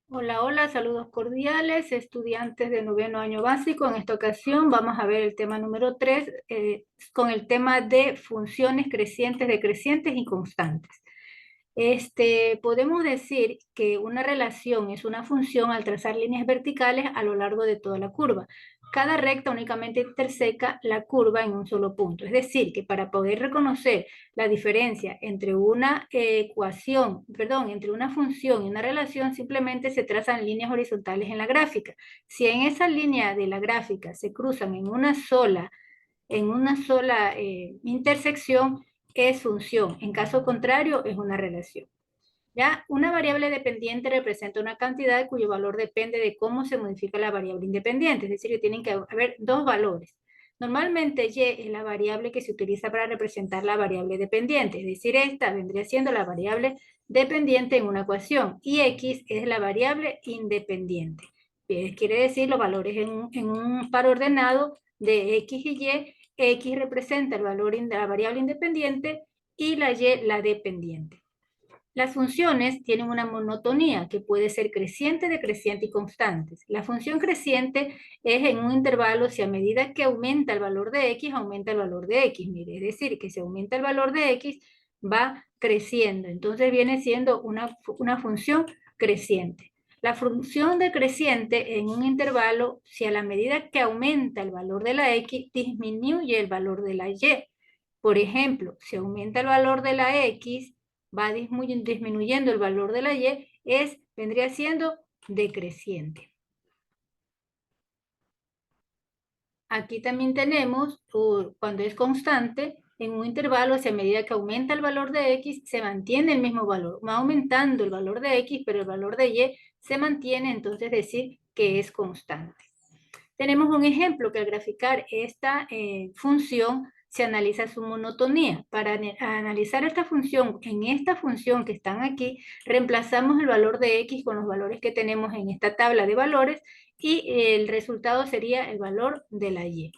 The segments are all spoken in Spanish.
Hola, hola, saludos cordiales, estudiantes de noveno año básico. En esta ocasión vamos a ver el tema número 3 con el tema de funciones crecientes, decrecientes y constantes. Podemos decir que una relación es una función al trazar líneas verticales a lo largo de toda la curva. Cada recta únicamente interseca la curva en un solo punto. Es decir, que para poder reconocer la diferencia entre una entre una función y una relación, simplemente se trazan líneas horizontales en la gráfica. Si en esa línea de la gráfica se cruzan en una sola intersección, es función. En caso contrario, es una relación. ¿Ya? Una variable dependiente representa una cantidad cuyo valor depende de cómo se modifica la variable independiente, es decir, que tienen que haber dos valores. Normalmente y es la variable que se utiliza para representar la variable dependiente, es decir, esta vendría siendo la variable dependiente en una ecuación y x es la variable independiente. Quiere decir los valores en un par ordenado de x y y. X representa el valor de la variable independiente y la y la dependiente. Las funciones tienen una monotonía que puede ser creciente, decreciente y constantes. La función creciente es en un intervalo si a medida que aumenta el valor de x, aumenta el valor de x. Mire, es decir, que si aumenta el valor de x, va creciendo. Entonces viene siendo una función creciente. La función decreciente en un intervalo si a la medida que aumenta el valor de la x, disminuye el valor de la y. Por ejemplo, si aumenta el valor de la x, va disminuyendo el valor de la y, vendría siendo decreciente. Aquí también tenemos, cuando es constante, en un intervalo, a medida que aumenta el valor de x, se mantiene el mismo valor. Va aumentando el valor de x, pero el valor de y se mantiene, entonces decir que es constante. Tenemos un ejemplo que al graficar esta función se analiza su monotonía. Para analizar esta función, en esta función que están aquí, reemplazamos el valor de x con los valores que tenemos en esta tabla de valores y el resultado sería el valor de la y.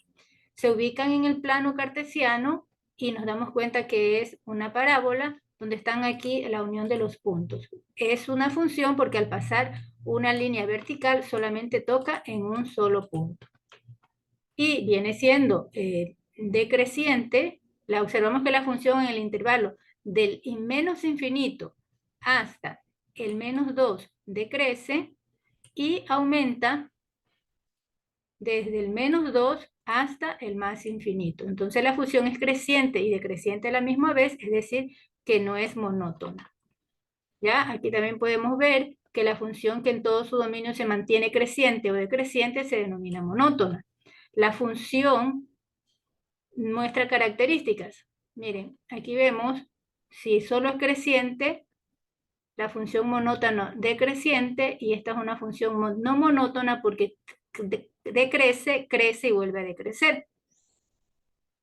Se ubican en el plano cartesiano y nos damos cuenta que es una parábola donde están aquí la unión de los puntos. Es una función porque al pasar una línea vertical solamente toca en un solo punto. Y viene siendo decreciente, observamos que la función en el intervalo del menos infinito hasta el menos 2 decrece y aumenta desde el menos 2 hasta el más infinito. Entonces la función es creciente y decreciente a la misma vez, es decir, que no es monótona. ¿Ya? Aquí también podemos ver que la función que en todo su dominio se mantiene creciente o decreciente se denomina monótona. La función muestra características. Miren, aquí vemos si solo es creciente, la función monótona decreciente, y esta es una función no monótona porque decrece, crece y vuelve a decrecer.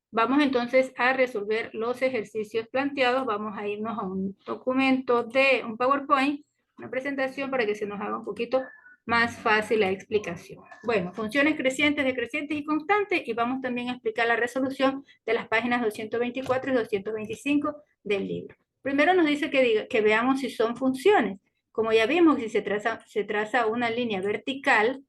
Vamos entonces a resolver los ejercicios planteados. Vamos a irnos a un documento de un PowerPoint, una presentación para que se nos haga un poquito más fácil la explicación. Bueno, funciones crecientes, decrecientes y constantes, y vamos también a explicar la resolución de las páginas 224 y 225 del libro. Primero nos dice que veamos si son funciones. Como ya vimos, si se traza una línea vertical,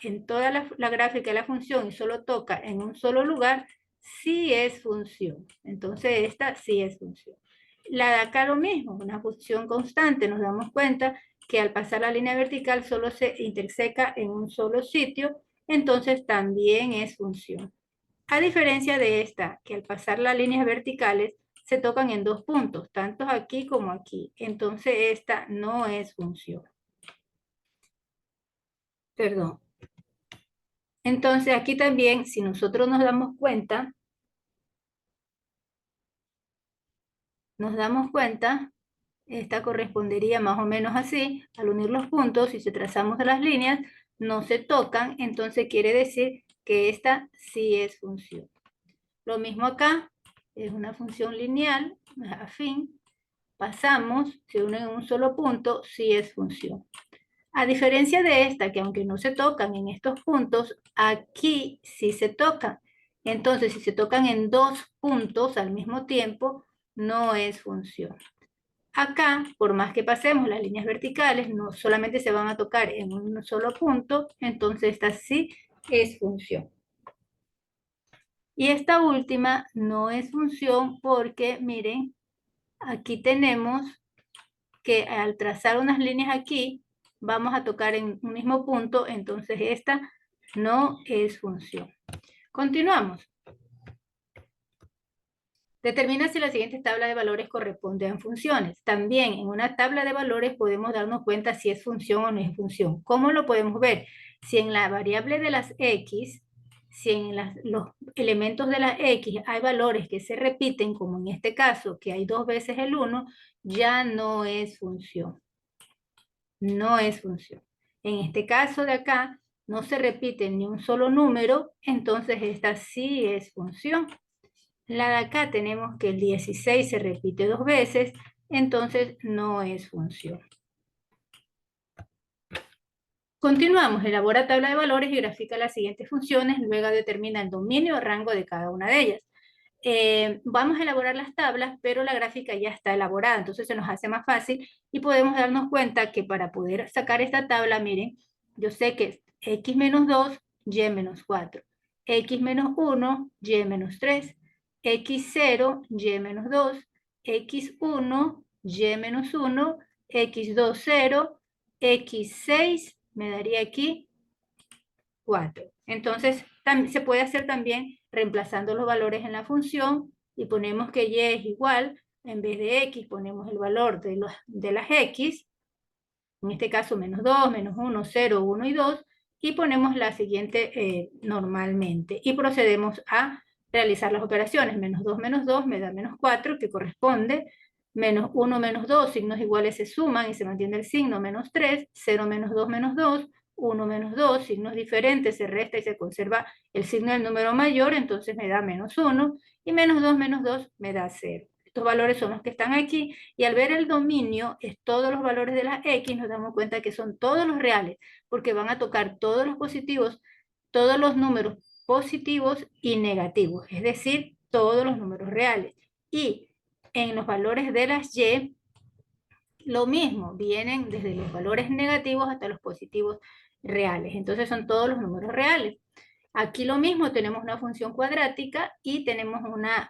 en toda la gráfica de la función y solo toca en un solo lugar, sí es función. Entonces esta sí es función. La de acá lo mismo, una función constante. Nos damos cuenta que al pasar la línea vertical solo se interseca en un solo sitio, entonces también es función. A diferencia de esta, que al pasar las líneas verticales se tocan en dos puntos, tanto aquí como aquí. Entonces esta no es función. Perdón. Entonces aquí también, si nosotros nos damos cuenta, esta correspondería más o menos así, al unir los puntos, si se trazamos las líneas, no se tocan, entonces quiere decir que esta sí es función. Lo mismo acá, es una función lineal, afín, pasamos, se unen en un solo punto, sí es función. A diferencia de esta, que aunque no se tocan en estos puntos, aquí sí se tocan. Entonces, si se tocan en dos puntos al mismo tiempo, no es función. Acá, por más que pasemos las líneas verticales, no solamente se van a tocar en un solo punto, entonces esta sí es función. Y esta última no es función porque, miren, aquí tenemos que al trazar unas líneas aquí, vamos a tocar en un mismo punto, entonces esta no es función. Continuamos. Determina si la siguiente tabla de valores corresponde a funciones. También en una tabla de valores podemos darnos cuenta si es función o no es función. ¿Cómo lo podemos ver? Si en la variable de las X, si en los elementos de las X hay valores que se repiten, como en este caso, que hay 2 veces el 1, ya no es función. No es función. En este caso de acá, no se repite ni un solo número, entonces esta sí es función. La de acá tenemos que el 16 se repite 2 veces, entonces no es función. Continuamos, elabora tabla de valores y grafica las siguientes funciones, luego determina el dominio o rango de cada una de ellas. Vamos a elaborar las tablas, pero la gráfica ya está elaborada, entonces se nos hace más fácil y podemos darnos cuenta que para poder sacar esta tabla, miren, yo sé que es x menos 2, y menos 4, x menos 1, y menos 3, x0, y menos 2, x1, y menos 1, x2, 0, x6, me daría aquí 4. Entonces, se puede hacer también reemplazando los valores en la función y ponemos que y es igual, en vez de x ponemos el valor de las x, en este caso menos 2, menos 1, 0, 1 y 2, y ponemos la siguiente normalmente. Y procedemos a realizar las operaciones. Menos 2 me da menos 4, que corresponde. Menos 1 menos 2, signos iguales se suman y se mantiene el signo menos 3. 0 menos 2, 1 menos 2, signos diferentes, se resta y se conserva el signo del número mayor, entonces me da menos 1. Y menos 2 me da 0. Estos valores son los que están aquí, y al ver el dominio, es todos los valores de las X, nos damos cuenta que son todos los reales, porque van a tocar todos los positivos, todos los números positivos y negativos, es decir, todos los números reales. Y en los valores de las Y, lo mismo, vienen desde los valores negativos hasta los positivos reales, entonces son todos los números reales. Aquí lo mismo, tenemos una función cuadrática y tenemos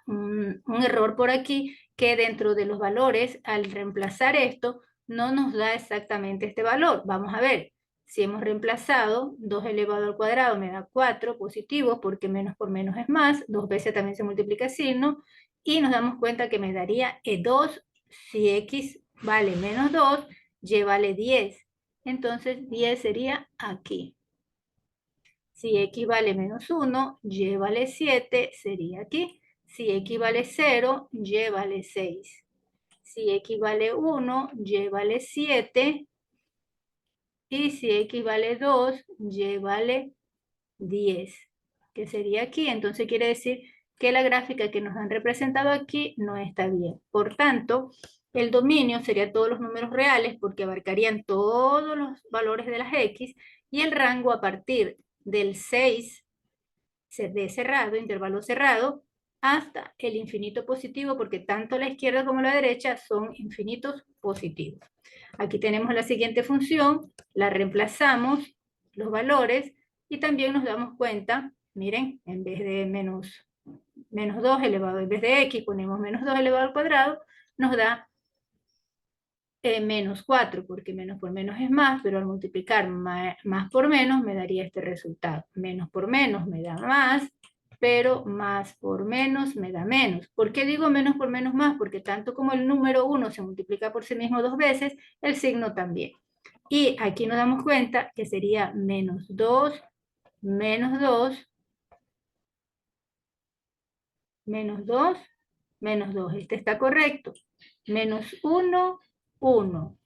un error por aquí que dentro de los valores, al reemplazar esto, no nos da exactamente este valor. Vamos a ver, si hemos reemplazado 2 elevado al cuadrado me da 4 positivo, porque menos por menos es más, 2 veces también se multiplica el signo, y nos damos cuenta que me daría 2 si x vale menos 2, y vale 10. Entonces 10 sería aquí. Si x vale menos 1, y vale 7, sería aquí. Si x vale 0, y vale 6. Si x vale 1, y vale 7. Y si x vale 2, y vale 10. Que sería aquí. Entonces quiere decir que la gráfica que nos han representado aquí no está bien. Por tanto, el dominio sería todos los números reales porque abarcarían todos los valores de las x, y el rango a partir del 6 de cerrado, intervalo cerrado, hasta el infinito positivo, porque tanto la izquierda como la derecha son infinitos positivos. Aquí tenemos la siguiente función, la reemplazamos los valores y también nos damos cuenta, miren, en vez de menos 2 elevado, en vez de x ponemos menos 2 elevado al cuadrado, nos da menos 4, porque menos por menos es más, pero al multiplicar más por menos me daría este resultado. Menos por menos me da más, pero más por menos me da menos. ¿Por qué digo menos por menos más? Porque tanto como el número 1 se multiplica por sí mismo 2 veces, el signo también. Y aquí nos damos cuenta que sería menos 2, menos 2, menos 2, menos 2. Este está correcto. Menos 1, 1.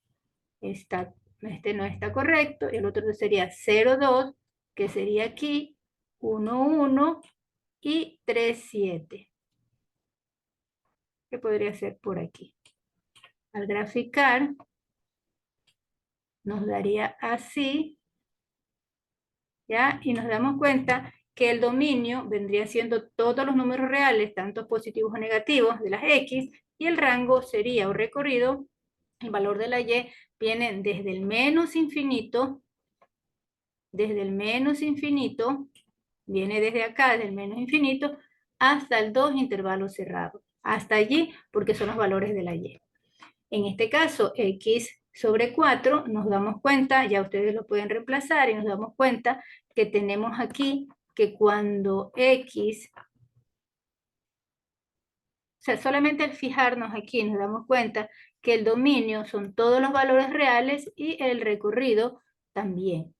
Este no está correcto. El otro sería 0, 2, que sería aquí, 1, 1 y 3, 7. Que podría ser por aquí. Al graficar, nos daría así, ¿ya? Y nos damos cuenta que el dominio vendría siendo todos los números reales, tanto positivos o negativos, de las X, y el rango sería, o recorrido, el valor de la y viene desde el menos infinito, viene desde acá, desde el menos infinito, hasta el 2 intervalos cerrados. Hasta allí, porque son los valores de la y. En este caso, x sobre 4, nos damos cuenta, ya ustedes lo pueden reemplazar, y nos damos cuenta que tenemos aquí que cuando x, o sea, solamente al fijarnos aquí nos damos cuenta que el dominio son todos los valores reales y el recorrido también.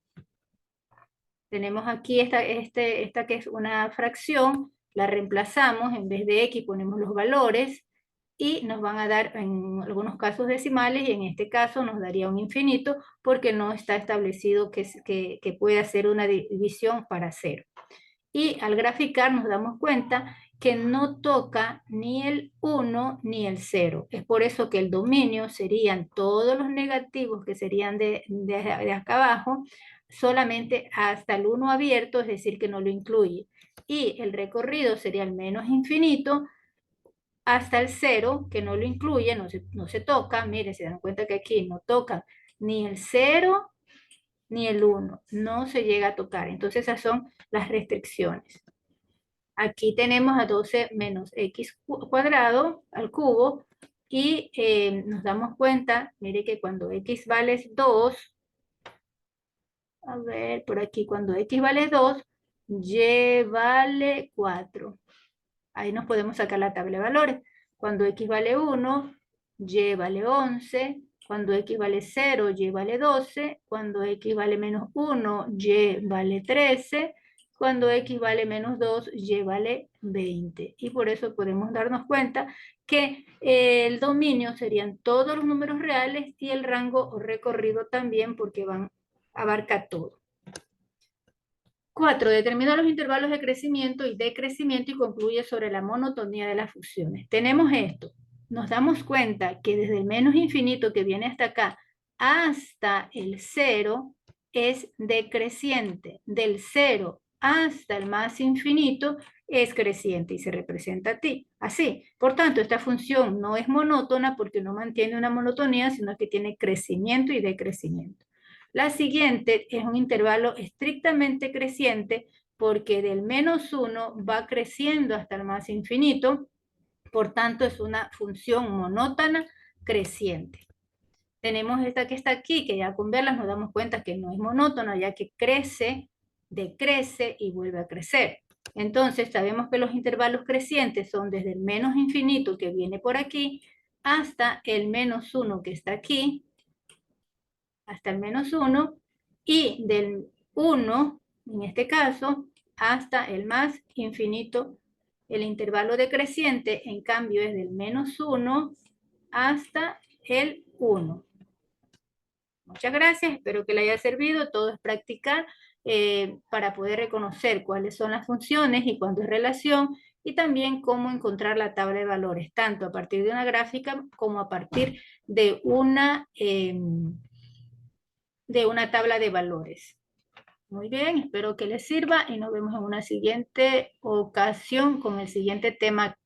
Tenemos aquí esta que es una fracción, la reemplazamos, en vez de x ponemos los valores, y nos van a dar en algunos casos decimales, y en este caso nos daría un infinito, porque no está establecido que pueda hacer una división para 0. Y al graficar nos damos cuenta que no toca ni el 1 ni el 0. Es por eso que el dominio serían todos los negativos que serían de acá abajo, solamente hasta el 1 abierto, es decir, que no lo incluye. Y el recorrido sería el menos infinito hasta el 0, que no lo incluye, no se toca. Miren, se dan cuenta que aquí no toca ni el 0 ni el 1, no se llega a tocar. Entonces esas son las restricciones. Aquí tenemos a 12 menos x cuadrado al cubo, y nos damos cuenta, mire que cuando x vale 2, a ver, por aquí, cuando x vale 2, y vale 4. Ahí nos podemos sacar la tabla de valores. Cuando x vale 1, y vale 11. Cuando x vale 0, y vale 12. Cuando x vale menos 1, y vale 13. Cuando x vale menos 2, y vale 20. Y por eso podemos darnos cuenta que el dominio serían todos los números reales, y el rango o recorrido también, porque abarca todo. 4. Determina los intervalos de crecimiento y decrecimiento y concluye sobre la monotonía de las funciones. Tenemos esto. Nos damos cuenta que desde el menos infinito, que viene hasta acá, hasta el 0 es decreciente. Del 0 hasta el más infinito es creciente y se representa así. Por tanto, esta función no es monótona porque no mantiene una monotonía, sino que tiene crecimiento y decrecimiento. La siguiente es un intervalo estrictamente creciente, porque del menos 1 va creciendo hasta el más infinito, por tanto es una función monótona creciente. Tenemos esta que está aquí, que ya con verlas nos damos cuenta que no es monótona, ya que crece, decrece y vuelve a crecer. Entonces sabemos que los intervalos crecientes son desde el menos infinito, que viene por aquí, hasta el menos 1, que está aquí, hasta el menos 1, y del 1, en este caso, hasta el más infinito. El intervalo decreciente, en cambio, es del menos 1 hasta el 1. Muchas gracias, espero que le haya servido. Todo es practicar para poder reconocer cuáles son las funciones y cuándo es relación, y también cómo encontrar la tabla de valores, tanto a partir de una gráfica como a partir de una tabla de valores. Muy bien, espero que les sirva y nos vemos en una siguiente ocasión con el siguiente tema